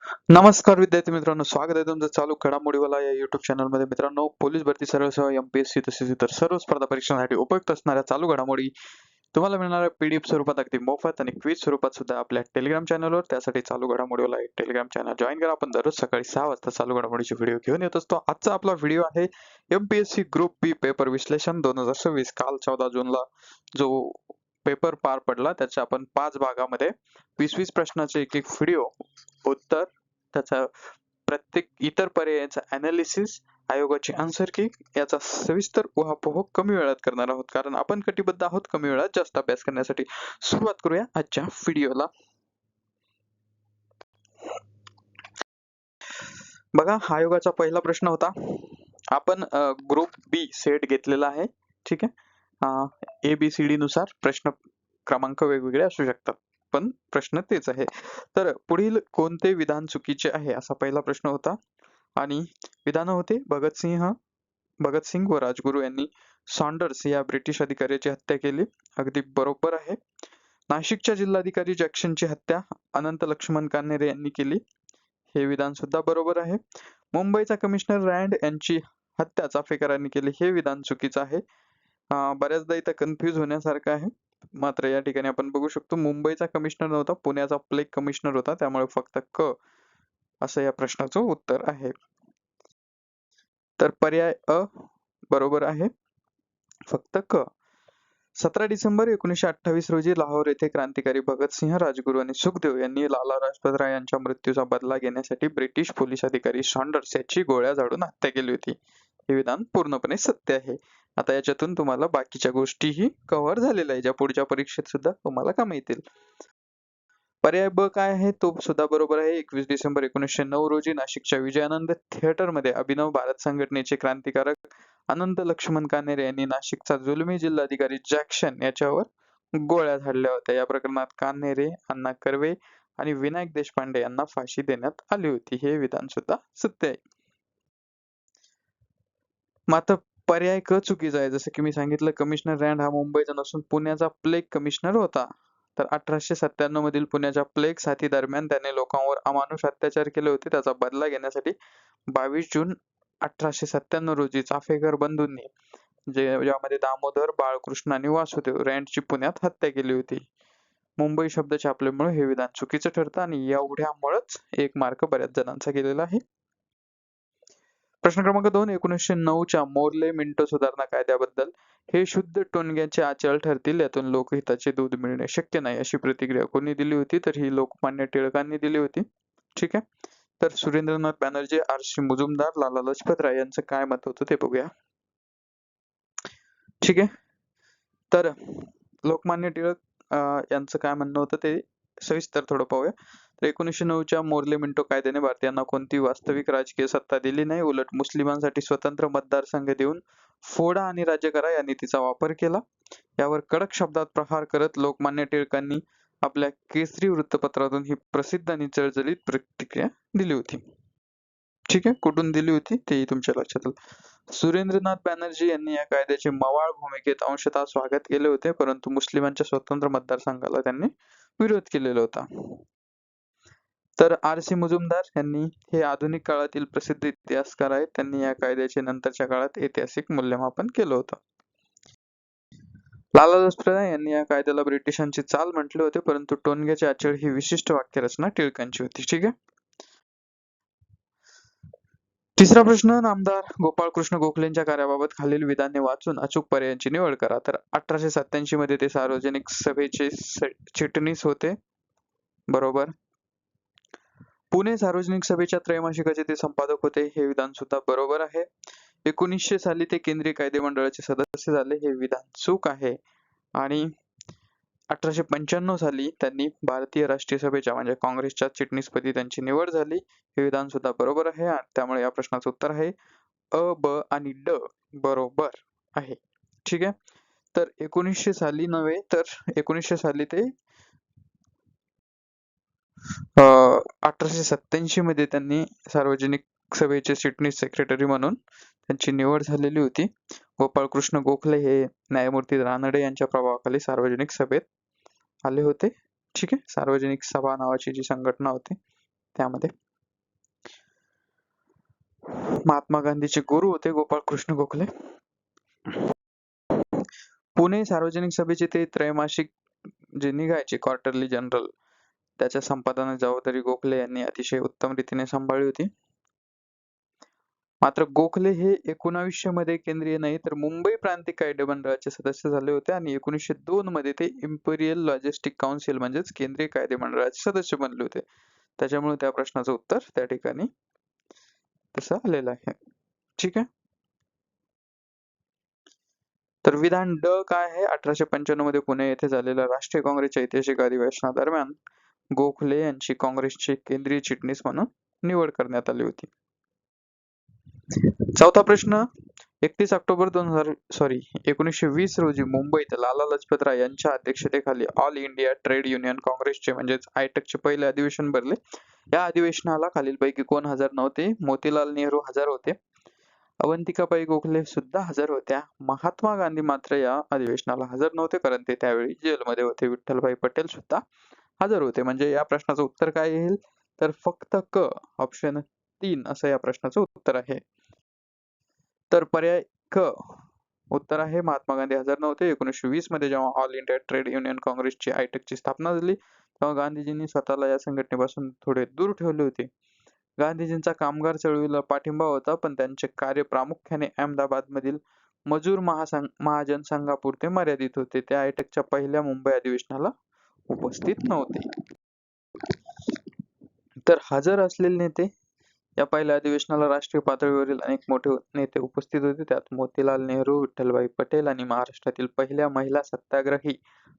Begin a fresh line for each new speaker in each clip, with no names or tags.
नमस्कार विद्यार्थी मित्रांनो, स्वागत आहे तुमचं चालू घडामोडीवाला या युट्यूब चॅनलमध्ये. मित्रांनो, पोलीस भरती सर्व एमपीएससी तसेच इतर सर्व स्पर्धा परीक्षांसाठी उपयुक्त असणाऱ्या चालू घडामोडी तुम्हाला मिळणाऱ्या पीडीएफ स्वरूपात अगदी मोफत आणि क्विज स्वरूपात सुद्धा आपल्या टेलिग्राम चॅनलवर. त्यासाठी चालू घडामोडीवाला टेलिग्राम चॅनल जॉईन करा. आपण दररोज सकाळी 6 वाजता चालू घडामोडीचे व्हिडिओ घेऊन येत असतो. आजचा आपला व्हिडिओ आहे एमपीएससी ग्रुप बी पेपर विश्लेषण 2026. काल 14 जूनला जो पेपर पार पडला त्याच्या आपण 5 भागामध्ये 20-20 प्रश्नाचे एक व्हिडिओ, उत्तर, त्याचा प्रत्येक इतर पर्यायाचा अनालिसिस, आयोगाची आन्सर की याचा सविस्तर उहापोह कमी वेळात करणार आहोत, कारण आपण कटिबद्ध आहोत कमी वेळात जास्त अभ्यास करण्यासाठी. सुरुवात करूया आजच्या व्हिडिओला. बघा, आयोगाचा पहिला प्रश्न होता. आपण ग्रुप बी सेट घेतलेला आहे, ठीक आहे. ABCD नुसार प्रश्न क्रमांक वेगवेगळे असू शकतात, पण प्रश्न तेच आहे. तर पुढील कोणते विधान चुकीचे आहे असा पहिला प्रश्न होता. आणि विधान होते भगतसिंग व राजगुरू यांनी सॉन्डर्स या ब्रिटिश अधिकाऱ्याची हत्या केली. अगदी बरोबर आहे. नाशिकच्या जिल्हाधिकारी जॅक्सनची हत्या अनंत लक्ष्मण कान्हेरे यांनी केली. हे विधान सुद्धा बरोबर आहे. मुंबईचा कमिशनर रँड यांची हत्या चाफेकरांनी केली. हे विधान चुकीचं आहे. बऱ्याचदा इथं कन्फ्युज होण्यासारखं आहे, मात्र या ठिकाणी आपण बघू शकतो मुंबईचा कमिशनर नव्हता, पुण्याचा प्लेग कमिशनर होता, त्यामुळे फक्त क असं या प्रश्नाचं उत्तर आहे. तर पर्याय अ बरोबर आहे, फक्त क. 17 डिसेंबर 1928 रोजी लाहोर येथे क्रांतिकारी भगतसिंह, राजगुरू आणि सुखदेव यांनी लाला लाजपत राय यांच्या मृत्यूचा बदला घेण्यासाठी ब्रिटिश पोलीस अधिकारी सॉन्डर्स याची गोळ्या झाडून हत्या केली होती. हे विधान पूर्णपणे सत्य आहे. आता याच्यातून तुम्हाला बाकीच्या गोष्टीही कव्हर झालेल्या आहे, ज्या पुढच्या परीक्षेत सुद्धा तुम्हाला कामी येतील. पर्याय ब काय आहे तो सुद्धा बरोबर आहे. 21 डिसेंबर 1909 रोजी नाशिकच्या विजयानंद थिएटरमध्ये अभिनव भारत संघटनेचे क्रांतिकारक अनंत लक्ष्मण कान्हेरे यांनी नाशिकचा जुलमी जिल्हाधिकारी जॅक्सन याच्यावर गोळ्या झाडल्या होत्या. या प्रकरणात कान्हेरे, अण्णा कर्वे आणि विनायक देशपांडे यांना फाशी देण्यात आली होती. हे विधान सुद्धा सत्य आहे. मात्र पर्याय क चुकीचा आहे. जसं की मी सांगितलं, कमिशनर रँड हा मुंबईचा नसून पुण्याचा प्लेग कमिशनर होता. तर 1897 मधील पुण्याच्या प्लेग साथी दरम्यान त्याने लोकांवर अमानुष अत्याचार केले होते. त्याचा बदला घेण्यासाठी 22 जून 1897 रोजी चाफेकर बंधूंनी, ज्यामध्ये दामोदर, बाळकृष्ण आणि वासुदेव, रँडची पुण्यात हत्या केली होती. मुंबई शब्द छापल्यामुळे हे विधान चुकीचं ठरतं आणि एवढ्यामुळेच 1 मार्क बऱ्याच जणांचा गेलेला आहे. प्रश्न क्रमांक 2. 1909च्या मोर्ले मिंटो सुधारणा कायद्याबद्दल, हे शुद्ध टोनग्याचे आचळ ठरतील, यातून लोकहिताचे दूध मिळणे शक्य नाही, अशी प्रतिक्रिया कोणी दिली होती? तर ही लोकमान्य टिळकांनी दिली होती. ठीक आहे. तर सुरेंद्रनाथ बॅनर्जी, आर.सी. मुजुमदार, लाला लजपत राय यांचं काय मत होतं ते बघूया. ठीक आहे. तर लोकमान्य टिळक यांचं काय म्हणणं होतं ते सविस्तर थोडं पाहूया. तर 1909च्या मोर्ले मिंटो कायद्याने भारतीयांना कोणती वास्तविक राजकीय सत्ता दिली नाही. उलट मुस्लिमांसाठी स्वतंत्र मतदारसंघ देऊन फोडा आणि राज्य करा या नीतीचा वापर केला. यावर कडक शब्दात प्रहार करत लोकमान्य टिळकांनी आपल्या केसरी वृत्तपत्रातून ही प्रसिद्ध आणि जळजळीत प्रतिक्रिया दिली होती. ठीक आहे, कुठून दिली होती तेही तुमच्या लक्षात आलं. सुरेंद्रनाथ बॅनर्जी यांनी या कायद्याचे मवाळ भूमिकेत अंशतः स्वागत केले होते, परंतु मुस्लिमांच्या स्वतंत्र मतदारसंघाला त्यांनी विरोध केलेला होता. तर आर.सी. मुजुमदार यांनी, हे आधुनिक काळातील प्रसिद्ध इतिहासकार आहेत, त्यांनी या कायद्याचे नंतरच्या काळात ऐतिहासिक मूल्यमापन केलं होतं. लाला लजपत राय यांनी या कायद्याला ब्रिटिशांची चाल म्हटले होते, परंतु टोनग्याचे आचळ ही विशिष्ट वाक्यरचना टिळकांची होती. ठीक आहे. तिसरा प्रश्न, नामदार गोपाळकृष्ण गोखलेंच्या कार्याबाबत खालील विधाने वाचून अचूक पर्यायांची निवड करा. तर 1887 मध्ये ते सार्वजनिक सभेचे चिटणीस होते. बरोबर. पुणे सार्वजनिक सभेच्या त्रैमासिकाचे ते संपादक होते. हे विधान सुद्धा बरोबर आहे. 1900 साली ते केंद्रीय कायदे मंडळाचे सदस्य झाले. हे विधान चूक आहे. आणि 1895 साली त्यांनी भारतीय राष्ट्रीय सभेच्या म्हणजे काँग्रेसच्या चिटणीसपदी त्यांची निवड झाली. हे विधान सुद्धा बरोबर आहे. त्यामुळे या प्रश्नाचं उत्तर आहे अ, ब आणि ड बरोबर आहे. ठीक आहे. तर 1900 साली नव्हे तर 1900 साली ते 1887 मध्ये त्यांनी सार्वजनिक सभेचे चिटणीस सेक्रेटरी म्हणून त्यांची निवड झालेली होती. गोपाळकृष्ण गोखले हे न्यायमूर्ती रानडे यांच्या प्रभावाखाली सार्वजनिक सभेत आले होते. ठीक आहे. सार्वजनिक सभा नावाची जी संघटना होती त्यामध्ये. महात्मा गांधीचे गुरु होते गोपाळ कृष्ण गोखले. पुणे सार्वजनिक सभेचे ते त्रैमासिक जे निघायचे क्वार्टरली जनरल, त्याच्या संपादनाची जबाबदारी गोखले यांनी अतिशय उत्तम रीतीने सांभाळली होती. मात्र गोखले हे 1900 मध्ये केंद्रीय नाही तर मुंबई प्रांतिक कायदेमंडळाचे सदस्य झाले होते आणि 1902 मध्ये ते इम्पेरियल लॉजिस्टिक काउन्सिल म्हणजेच केंद्रीय कायदेमंडळाचे सदस्य बनले होते. त्याच्यामुळे त्या प्रश्नाचं उत्तर त्या ठिकाणी तसं आलेलं आहे. ठीक आहे. तर विधान ड काय आहे? 1895 मध्ये पुणे येथे झालेल्या राष्ट्रीय काँग्रेसच्या ऐतिहासिक अधिवेशनादरम्यान गोखले यांची काँग्रेसचे केंद्रीय चिटणीस म्हणून निवड करण्यात आली होती. चौथा प्रश्न, 31 ऑक्टोबर 1920 रोजी मुंबईत लाला लजपत राय यांच्या अध्यक्षतेखाली ऑल इंडिया ट्रेड युनियन काँग्रेसचे म्हणजेच आयटकचे पहिले अधिवेशन भरले. या अधिवेशनाला खालीलपैकी कोण हजर नव्हते? मोतीलाल नेहरू हजर होते, अवंतिकाबाई गोखले सुद्धा हजर होत्या, महात्मा गांधी मात्र या अधिवेशनाला हजर नव्हते कारण ते त्यावेळी जेलमध्ये होते. विठ्ठलभाई पटेल सुद्धा हजर होते. म्हणजे या प्रश्नाचं उत्तर काय येईल? तर फक्त क, ऑप्शन 3 असं या प्रश्नाचं उत्तर आहे. तर पर्याय क उत्तर आहे महात्मा गांधी हजर नव्हते. 1920 मध्ये जेव्हा ऑल इंडिया ट्रेड युनियन काँग्रेसची आयटकची स्थापना झाली तेव्हा गांधीजींनी स्वतःला या संघटनेपासून थोडे दूर ठेवले होते. गांधीजींचा कामगार चळवळीला पाठिंबा होता पण त्यांचे कार्य प्रामुख्याने अहमदाबादमधील मजूर महाजन संघापुरते मर्यादित होते. ते आयटकच्या पहिल्या मुंबई अधिवेशनाला उपस्थित नव्हते. तर हजर असलेले नेते या पहिल्या अधिवेशनाला राष्ट्रीय पातळीवरील अनेक मोठे नेते उपस्थित होते. त्यात मोतीलाल नेहरू, विठ्ठलभाई पटेल आणि महाराष्ट्रातील पहिल्या महिला सत्याग्रही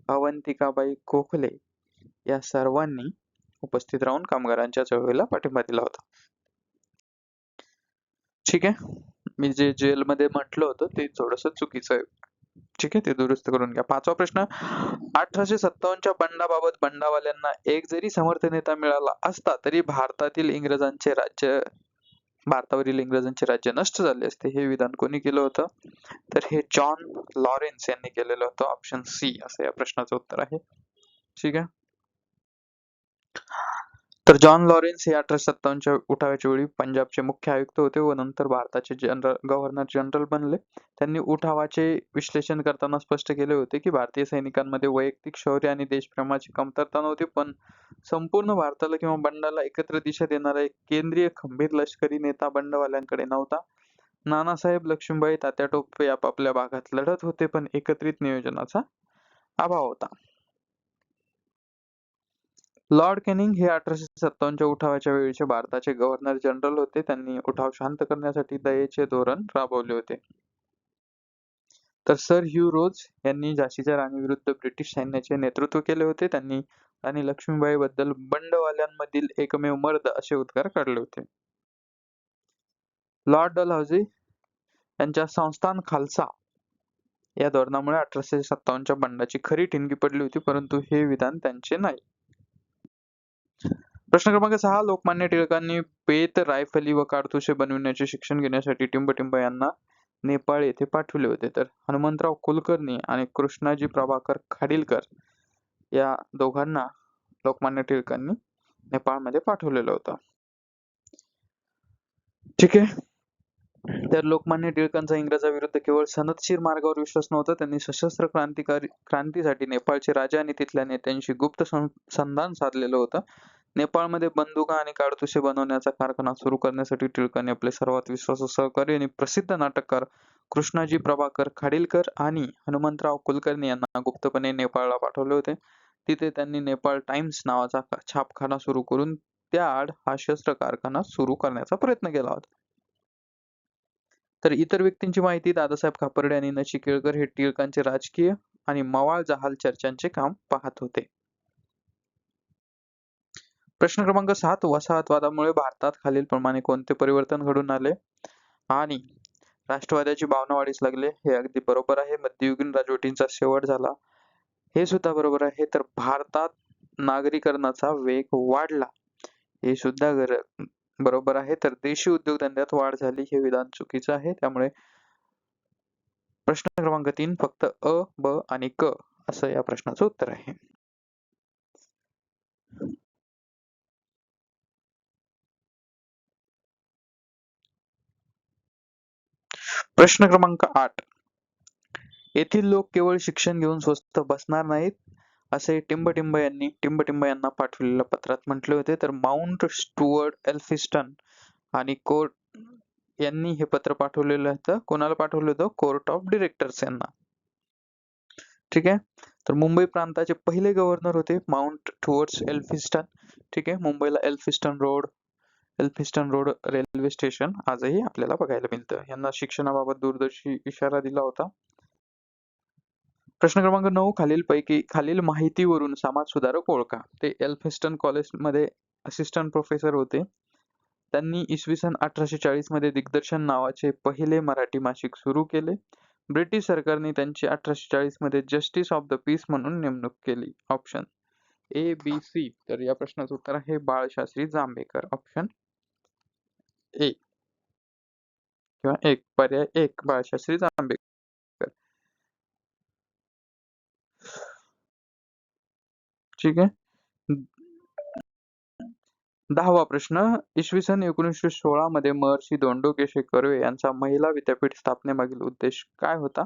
अवंतिकाबाई गोखले या सर्वांनी उपस्थित राहून कामगारांच्या चळवळीला पाठिंबा दिला होता. ठीक आहे. मी जे जेलमध्ये म्हटलं होतं ते थोडस चुकीचं आहे. ठीक आहे, ते दुरुस्त करून घ्या. पाचवा प्रश्न, 1857च्या बंडाबाबत बंडावाल्यांना एक जरी समर्थ नेता मिळाला असता तरी भारतावरील इंग्रजांचे राज्य नष्ट झाले असते. हे विधान कोणी केलं होतं? तर हे जॉन लॉरेन्स यांनी केलेलं होतं. ऑप्शन सी असं या प्रश्नाचं उत्तर आहे. ठीक आहे. तर जॉन लॉरेन्स हे 1857च्या उठावाच्या वेळी पंजाबचे मुख्य आयुक्त होते व नंतर भारताचे गव्हर्नर जनरल बनले. त्यांनी उठावाचे विश्लेषण करताना स्पष्ट केले होते की भारतीय सैनिकांमध्ये वैयक्तिक शौर्य आणि देशप्रेमाची कमतरता नव्हती पण संपूर्ण भारताला किंवा बंडाला एकत्र दिशा देणारा एक केंद्रीय खंबीर लष्करी नेता बंडवाल्यांकडे नव्हता. नानासाहेब, लक्ष्मीबाई, तात्या टोपे आपापल्या भागात लढत होते पण एकत्रित नियोजनाचा अभाव होता. लॉर्ड कॅनिंग हे 1857च्या उठावाच्या वेळीचे भारताचे गव्हर्नर जनरल होते. त्यांनी उठाव शांत करण्यासाठी दयेचे धोरण राबवले होते. तर सर ह्यू रोज यांनी झाशीच्या राणीविरुद्ध ब्रिटिश सैन्याचे नेतृत्व केले होते. त्यांनी राणी लक्ष्मीबाई बद्दल बंडवाल्यांमधील एकमेव मर्द असे उद्गार काढले होते. लॉर्ड डलहौसी यांच्या संस्थान खालसा या धोरणामुळे 1857च्या बंडाची खरी ठिणगी पडली होती परंतु हे विधान त्यांचे नाही. प्रश्न क्रमांक 6, लोकमान्य टिळकांनी पेत, रायफली व काडतुसे बनविण्याचे शिक्षण घेण्यासाठी टिंबटिंब यांना नेपाळ येथे पाठवले होते. तर हनुमंतराव कुलकर्णी आणि कृष्णाजी प्रभाकर खाडीलकर या दोघांना लोकमान्य टिळकांनी नेपाळमध्ये पाठवलेलं होतं. ठीक आहे. तर लोकमान्य टिळकांचा इंग्रजाविरुद्ध केवळ सनदशीर मार्गावर विश्वास नव्हता. त्यांनी सशस्त्र क्रांतीसाठी नेपाळचे राजा आणि तिथल्या नेत्यांशी गुप्त संधान साधलेलं होतं. नेपाळमध्ये बंदुका आणि काडतुसे बनवण्याचा कारखाना सुरू करण्यासाठी टिळकांनी आपले सर्वात विश्वासू सहकारी आणि प्रसिद्ध नाटककार कृष्णाजी प्रभाकर खाडीलकर आणि हनुमंतराव कुलकर्णी यांना गुप्तपणे नेपाळला पाठवले होते. तिथे त्यांनी नेपाळ टाइम्स नावाचा छापखाना सुरू करून त्याआड हा शस्त्र कारखाना सुरू करण्याचा प्रयत्न केला होता. तर इतर व्यक्तींची माहिती दादासाहेब खापर्डे आणि नची केळकर हे टिळकांचे राजकीय आणि मवाळ जहाल चर्चांचे काम पाहत होते. प्रश्न क्रमांक 7, वसाहतवादामुळे भारतात खालीलप्रमाणे कोणते परिवर्तन घडून आले? आणि राष्ट्रवादाची भावना वाढीस लागले. हे अगदी बरोबर आहे. मध्ययुगीन राजवटींचा शेवट झाला. हे सुद्धा बरोबर आहे. तर भारतात नागरीकरणाचा वेग वाढला. हे सुद्धा बरोबर आहे. तर देशी उद्योगधंद्यात वाढ झाली. हे विधान चुकीचं आहे. त्यामुळे प्रश्न क्रमांक 3 फक्त अ, ब आणि क असं या प्रश्नाचं उत्तर आहे. प्रश्न क्रमांक 8. येथील लोक केवळ शिक्षण घेऊन स्वस्थ बसणार नाहीत असे टिंबटिंब यांना पाठवलेल्या पत्रात म्हटले होते. तर माउंट स्टुअर्ट एल्फिन्स्टन आणि कोर्ट यांनी हे पत्र पाठवलेलं होतं. कोणाला पाठवलं होतं? कोर्ट ऑफ डिरेक्टर्स यांना. ठीक आहे. तर मुंबई प्रांताचे पहिले गव्हर्नर होते माउंट स्टुअर्ट एल्फिन्स्टन. ठीक आहे. मुंबईला एल्फिन्स्टन रोड रेल्वे स्टेशन आजही आपल्याला बघायला मिळतं. यांना शिक्षणाबाबत दूरदर्शी इशारा दिला होता. प्रश्न क्रमांक 9. खालील माहितीवरून समाज सुधारक ओळखा. ते एल्फिन्स्टन कॉलेजमध्ये असिस्टंट प्रोफेसर होते. त्यांनी इसवी सन 1840 मध्ये दिग्दर्शन नावाचे पहिले मराठी मासिक सुरू केले. ब्रिटिश सरकारने त्यांची 1840 मध्ये जस्टिस ऑफ द पीस म्हणून नेमणूक केली. Option A, B, C. तर या प्रश्नाचं उत्तर आहे बाळशास्त्री जांभेकर. ऑप्शन ए किंवा एक, पर्याय एक, बाळशास्त्री जांभेकर. ठीक आहे. 10वा प्रश्न. इसवी सन 1916 मध्ये महर्षी धोंडो केशव कर्वे यांचा महिला विद्यापीठ स्थापनेमागील उद्देश काय होता?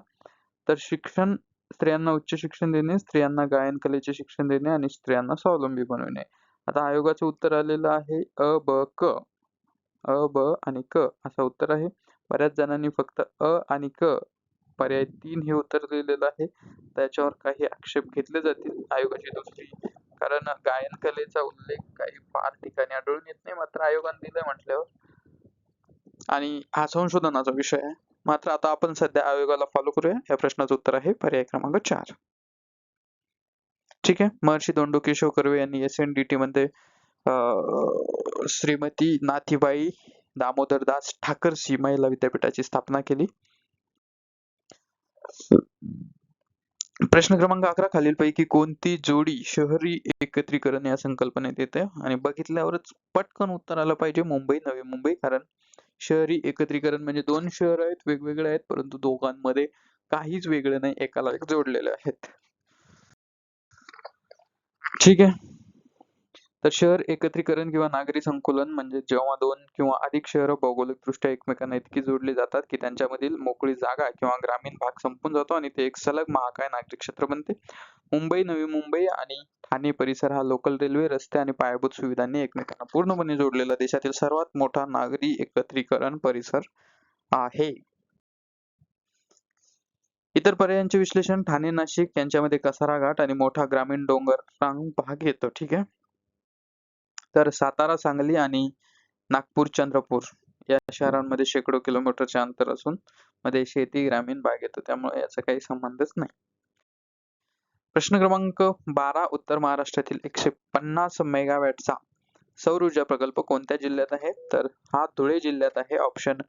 तर स्त्रियांना उच्च शिक्षण देणे, स्त्रियांना गायन कलेचे शिक्षण देणे आणि स्त्रियांना स्वावलंबी बनवणे. आता आयोगाचं उत्तर आलेलं आहे अ, ब, क. अ, ब आणि क असं उत्तर आहे. बऱ्याच जणांनी फक्त अ आणि क पर्याय 3 हे उत्तर दिलेलं आहे. त्याच्यावर काही आक्षेप घेतले जातील. आयोगाची दुसरी, कारण गायन कलेचा उल्लेख काही फार ठिकाणी आढळून येत नाही, मात्र आयोगाने दिलंय म्हटल्यावर, आणि हा संशोधनाचा विषय आहे. मात्र आता आपण सध्या आयोगाला फॉलो करूया. या प्रश्नाचं उत्तर आहे पर्याय क्रमांक 4. ठीक आहे. महर्षी धोंडो केशव कर्वे यांनी SNDT मध्ये श्रीमती नाथीबाई दामोदरदास ठाकरसी महिला विद्यापीठाची स्थापना केली. प्रश्न क्रमांक 11. खालीलपैकी कोणती जोडी शहरी एकत्रीकरण या संकल्पनेत येते? आणि बघितल्यावरच पटकन उत्तर आलं पाहिजे मुंबई नवी मुंबई, कारण शहरी एकत्रीकरण म्हणजे दोन शहर आहेत, वेगवेगळे आहेत, परंतु दोघांमध्ये काहीच वेगळे नाही, एकाला एक जोडलेले आहेत. ठीक आहे. तर शहर एकत्रीकरण किंवा नागरी संकुलन म्हणजे जेव्हा दोन किंवा अधिक शहरं भौगोलिकदृष्ट्या एकमेकांना इतकी जोडली जातात की त्यांच्यामधील मोकळी जागा किंवा ग्रामीण भाग संपून जातो आणि ते एक सलग महाकाय नागरिक क्षेत्र बनते. मुंबई, नवी मुंबई आणि ठाणे परिसर हा लोकल रेल्वे, रस्ते आणि पायाभूत सुविधांनी एकमेकांना पूर्णपणे जोडलेला देशातील सर्वात मोठा नागरी एकत्रीकरण परिसर आहे. इतर पर्यायांचे विश्लेषण. ठाणे, नाशिक यांच्यामध्ये कसारा घाट आणि मोठा ग्रामीण डोंगराळ भाग येतो. ठीक आहे. तर सातारा, सांगली आणि नागपूर, चंद्रपूर या शहरांमध्ये शेकडो किलोमीटरचे अंतर असून मध्ये शेती, ग्रामीण भाग येतो, त्यामुळे याचा काही संबंधच नाही. प्रश्न क्रमांक 12. उत्तर महाराष्ट्रातील 150 मेगावॅटचा सौर ऊर्जा प्रकल्प कोणत्या जिल्ह्यात आहे? तर हा धुळे जिल्ह्यात आहे. ऑप्शन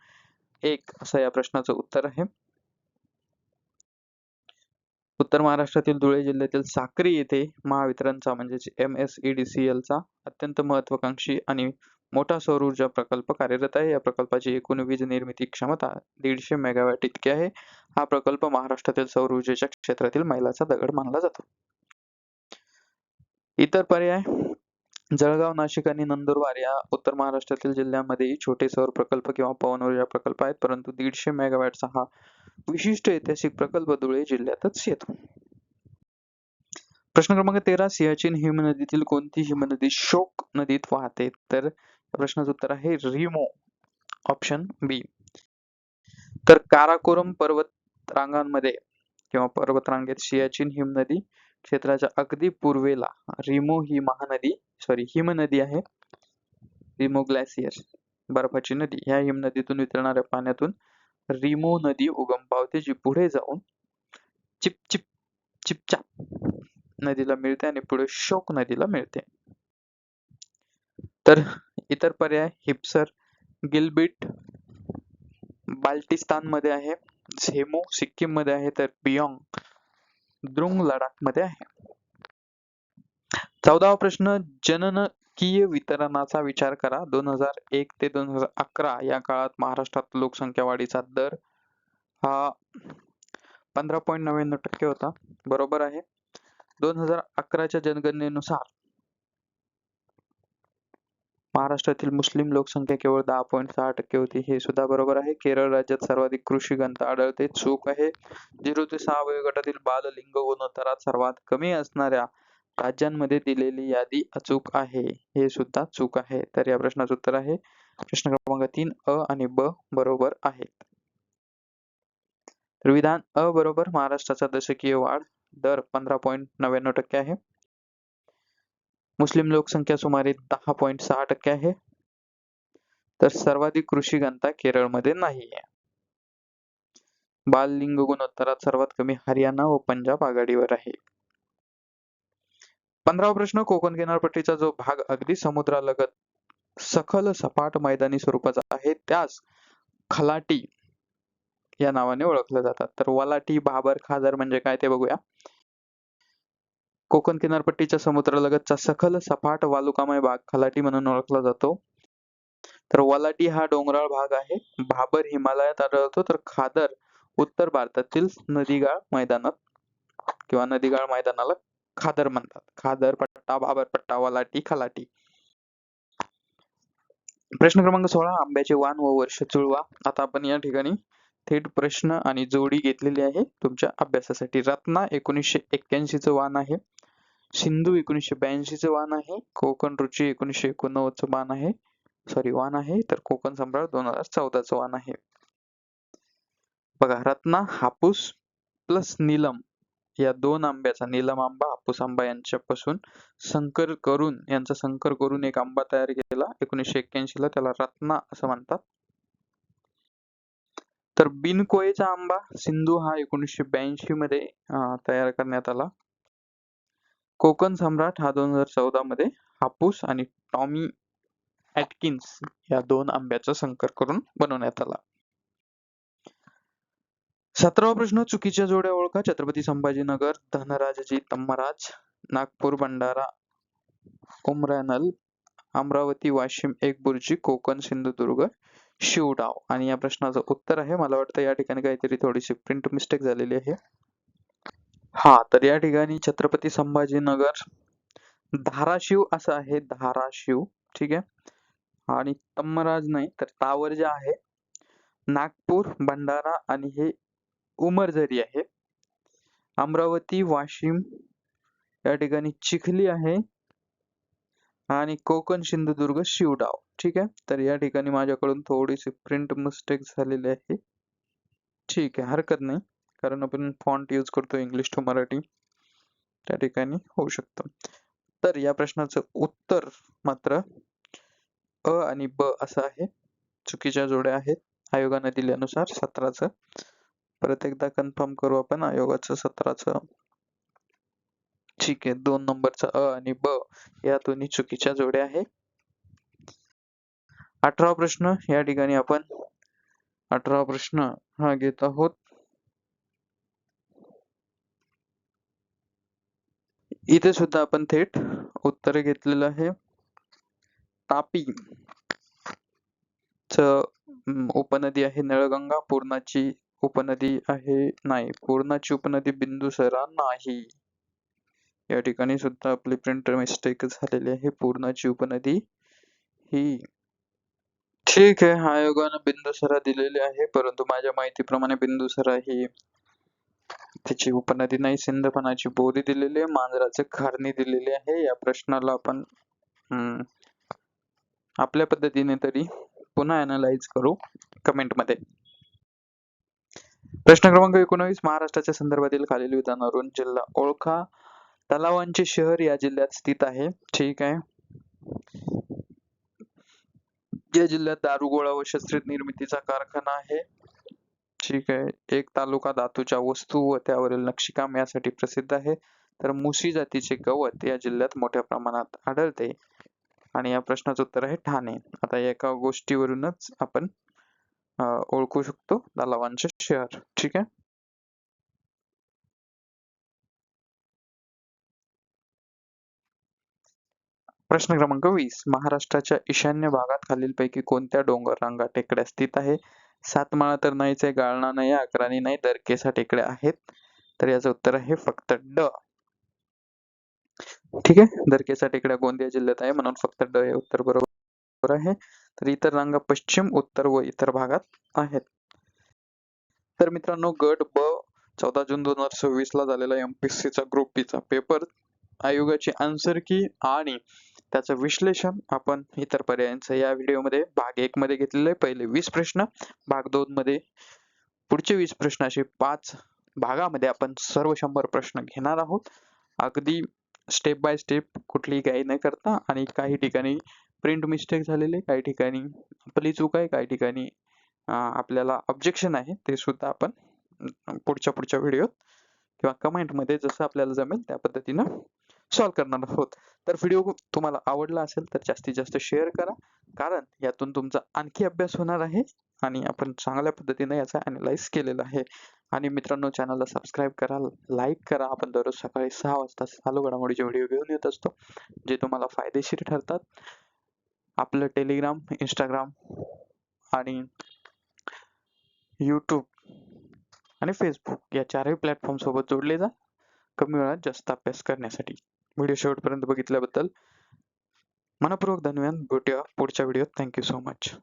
1 असं या प्रश्नाचं उत्तर आहे. उत्तर महाराष्ट्रातील धुळे जिल्ह्यातील साक्री येथे महावितरणचा म्हणजेच MSEDCL चा अत्यंत महत्वाकांक्षी आणि मोठा सौर ऊर्जा प्रकल्प कार्यरत आहे. या प्रकल्पाची एकूण वीज निर्मिती क्षमता 150 मेगावॅट इतकी आहे. हा प्रकल्प महाराष्ट्रातील सौर ऊर्जेच्या क्षेत्रातील मैलाचा दगड मानला जातो. इतर पर्याय. जळगाव, नाशिक आणि नंदुरबार या उत्तर महाराष्ट्रातील जिल्ह्यांमध्येही छोटे सौर प्रकल्प किंवा पवन ऊर्जा प्रकल्प आहेत, परंतु 150 मेगावॅटचा हा विशिष्ट ऐतिहासिक प्रकल्प धुळे जिल्ह्यातच येतो. प्रश्न क्रमांक 13. सियाचीन हिमनदीतील कोणती हिमनदी शोक नदीत वाहते? तर प्रश्नाचं उत्तर आहे रिमो. ऑप्शन बी. तर काराकोरम पर्वत रांगांमध्ये किंवा पर्वतरांगेत सियाचीन हिमनदी क्षेत्राच्या अगदी पूर्वेला रिमो ही हिमनदी आहे. रिमो ग्लेशियर, बर्फाची नदी. ह्या हिमनदीतून वितळणाऱ्या पाण्यातून रिमो नदी उगम पावते, जी पुढे जाऊन चिपचाप नदीला मिळते आणि पुढे शोक नदीला मिळते. तर इतर पर्याय. हिप्सर, गिलबिट बाल्टिस्तान मध्ये आहे, झेमो सिक्कीम मध्ये आहे, तर पियोंग द्रुंग लडाख मध्ये आहे. 14वा प्रश्न. जननकीय वितरणाचा विचार करा. 2001 ते 2011 या काळात महाराष्ट्रात लोकसंख्या वाढीचा दर हा 15.99% होता. बरोबर आहे. 2011च्या जनगणनेनुसार महाराष्ट्रातील मुस्लिम लोकसंख्या केवळ 10.6% होती, हे सुद्धा बरोबर आहे. केरळ राज्यात सर्वाधिक कृषी घनता आढळते, चूक आहे. 0 ते 6 वयोगटातील बाल लिंग गुणोत्तरात सर्वात कमी असणाऱ्या राज्यांमध्ये दिलेली यादी अचूक आहे, हे सुद्धा चूक आहे. तर या प्रश्नाचं उत्तर आहे प्रश्न क्रमांक 3 अ आणि ब बरोबर आहेत. तर विधान अ बरोबर, महाराष्ट्राचा दशकीय वाढ दर 15.99% आहे. मुस्लिम लोकसंख्या सुमारे 10.6% आहे. तर सर्वाधिक कृषी घनता केरळमध्ये नाही आहे. बाललिंग गुणोत्तरात सर्वात कमी हरियाणा व पंजाब आघाडीवर आहे. 15वा प्रश्न, कोकण किनारपट्टीचा जो भाग अगदी समुद्रालगत सखल सपाट मैदानी स्वरूपाचा आहे त्यास खलाटी या नावाने ओळखलं जातात. तर वलाटी, भाबर, खादर म्हणजे काय ते बघूया. कोकण किनारपट्टीच्या समुद्रालगतचा सखल सपाट वालुकामय भाग खलाटी म्हणून ओळखला जातो. तर वलाटी हा डोंगराळ भाग आहे. भाबर हिमालयात आढळतो, तर खादर उत्तर भारतातील नदीगाळ मैदानात किंवा नदीगाळ मैदानाला खादर म्हणतात. खादर पट्टा, भाबर पट्टा, वलाटी, खलाटी. प्रश्न क्रमांक 16, आंब्याचे वाण व वर्ष जुळवा. आता आपण या ठिकाणी थेट प्रश्न आणि जोडी घेतलेली आहे तुमच्या अभ्यासासाठी. रत्ना 1981 चं वाण आहे, सिंधू 1982 चं वाण आहे, कोकण रुची 1989 चं वाण आहे, तर कोकण सम्राट 2014 चं वाण आहे. बघा, रत्ना, हापूस प्लस नीलम या दोन आंब्याचा, नीलम आंबा, हापूस आंबा यांच्यापासून यांचा संकर करून एक आंबा तयार केला 1981 ला, त्याला रत्ना असं म्हणतात. तर बिनकोळेचा आंबा सिंधू हा 1982 मध्ये तयार करण्यात आला. कोकण सम्राट हा 2014 मध्ये हापूस आणि टॉमी ॲटकिन्स या दोन आंब्याचा संकर करून बनवण्यात आला. 17वा प्रश्न, चुकीच्या जोड्या ओळखा. छत्रपती संभाजीनगर, धनराजजी तम्मराज, नागपूर, भंडारा, उमरानल, अमरावती, वाशिम, एकबुर्जी, कोकण, सिंधुदुर्ग, शिवडाव. आणि या प्रश्नाचं उत्तर आहे, मला वाटतं या ठिकाणी काहीतरी थोडीशी प्रिंट मिस्टेक झालेली आहे. हा, तर या ठिकाणी छत्रपती संभाजीनगर धाराशिव असं आहे, धाराशिव. ठीक आहे. आणि तम्मराज नाही तर तावरजा आहे. नागपूर, भंडारा आणि हे उमरझरी आहे. अमरावती, वाशिम या ठिकाणी चिखली आहे आणि कोकण, सिंधुदुर्ग, शिवडाव. ठीक आहे. तर या ठिकाणी माझ्याकडून थोडीशी प्रिंट मिस्टेक झालेली आहे. ठीक आहे, हरकत नाही, कारण आपण फॉन्ट यूज करतो इंग्लिश टू मराठी, त्या ठिकाणी होऊ शकतं. तर या प्रश्नाचं उत्तर मात्र अ आणि ब असं आहे. चुकीच्या जोड्या आहेत आयोगाने दिल्यानुसार 17चं. परत एकदा कन्फर्म करू आपण आयोगाचं 17चं. ठीक आहे, 2 नंबरचा अ आणि ब या दोन्ही चुकीच्या जोड्या आहे. 18वा प्रश्न, या ठिकाणी आपण 18वा प्रश्न हा घेत आहोत. इथे सुद्धा आपण थेट उत्तर घेतलेलं आहे. तापी च उपनदी आहे नळगंगा, पूर्णाची उपनदी आहे नाही, पूर्णाची उपनदी बिंदुसरा नाही. या ठिकाणी सुद्धा आपली प्रिंटर मिस्टेक झालेली आहे. पूर्णाची उपनदी ही, ठीक आहे, आयोगाने बिंदुसरा दिलेली आहे, परंतु माझ्या माहितीप्रमाणे बिंदुसरा ही त्याची उपनदी नाही. सिंदफणाची बोरी दिलेली आहे, मांजराचे खारणी दिलेली आहे. या प्रश्नाला आपण आपल्या पद्धतीने तरी पुन्हा अनालाइज करू कमेंट मध्ये. प्रश्न क्रमांक 19, महाराष्ट्राच्या संदर्भातील खालील विधानावरून जिल्हा ओळखा. तलावांचे शहर या जिल्ह्यात स्थित आहे. ठीक आहे. या जिल्ह्यात दारुगोळा व शस्त्र निर्मितीचा कारखाना आहे. ठीक आहे. एक तालुका धातूच्या वस्तू व त्यावरील नक्षीकाम यासाठी प्रसिद्ध आहे. तर मुसी जातीचे गवत या जिल्ह्यात मोठ्या प्रमाणात आढळते. आणि या प्रश्नाचं उत्तर आहे ठाणे. आता एका गोष्टीवरूनच आपण ओळखू शकतो तलावांचे शहर. ठीक आहे. प्रश्न क्रमांक 20, महाराष्ट्राच्या ईशान्य भागात खालीलपैकी कोणत्या डोंगर रांगा टेकड्या स्थित आहे? सातमाळा तर नाहीच आहे, गाळणा नाही, अक्राणी नाही, दरकेसा टेकड्या आहेत. तर याचं उत्तर आहे फक्त ड. ठीक आहे, दरकेसा टेकड्या गोंदिया जिल्ह्यात आहे, म्हणून फक्त ड हे उत्तर बरोबर. बरोबर आहे. तर इतर रांगा पश्चिम, उत्तर व इतर भागात आहेत. तर मित्रांनो, गट ब 14 जून 2026 ला झालेला MPSCचा ग्रुप बी चा पेपर आयोगाची आन्सर की आणि त्याचं विश्लेषण आपण इतर पर्यायांचं या व्हिडिओमध्ये भाग 1 मध्ये घेतलेलं आहे. पहिले 20 प्रश्न, भाग 2 मध्ये पुढचे 20 प्रश्न असे 5 भागामध्ये आपण सर्व 100 प्रश्न घेणार आहोत. अगदी स्टेप बाय स्टेप, कुठलीही घाई न करता. आणि काही ठिकाणी प्रिंट मिस्टेक झालेले, काही ठिकाणी आपली चूक आहे, काही ठिकाणी आपल्याला ऑब्जेक्शन आहे, ते सुद्धा आपण पुढच्या व्हिडिओत किंवा कमेंटमध्ये जसं आपल्याला जमेल त्या पद्धतीनं सॉल्व्ह करणार आहोत. तर व्हिडिओ तुम्हाला आवडला असेल तर जास्तीत जास्त शेअर करा, कारण यातून तुमचा आणखी अभ्यास होणार आहे आणि आपण चांगल्या पद्धतीने याचा अॅनालाइज केलेला आहे. आणि मित्रांनो, चॅनलला सबस्क्राईब करा, लाईक करा. आपण दररोज सकाळी 6 वाजता चालू घडामोडीचे व्हिडिओ घेऊन येत असतो, जे तुम्हाला फायदेशीर ठरतात. आपलं टेलिग्राम, इंस्टाग्राम आणि यूट्यूब आणि फेसबुक या चारही प्लॅटफॉर्म सोबत जोडले जा, कमी वेळात जास्त अभ्यास करण्यासाठी. व्हिडिओ शेवटपर्यंत बघितल्याबद्दल मनपूर्वक धन्यवाद. भेटूया पुढच्या व्हिडिओत. Thank you so much.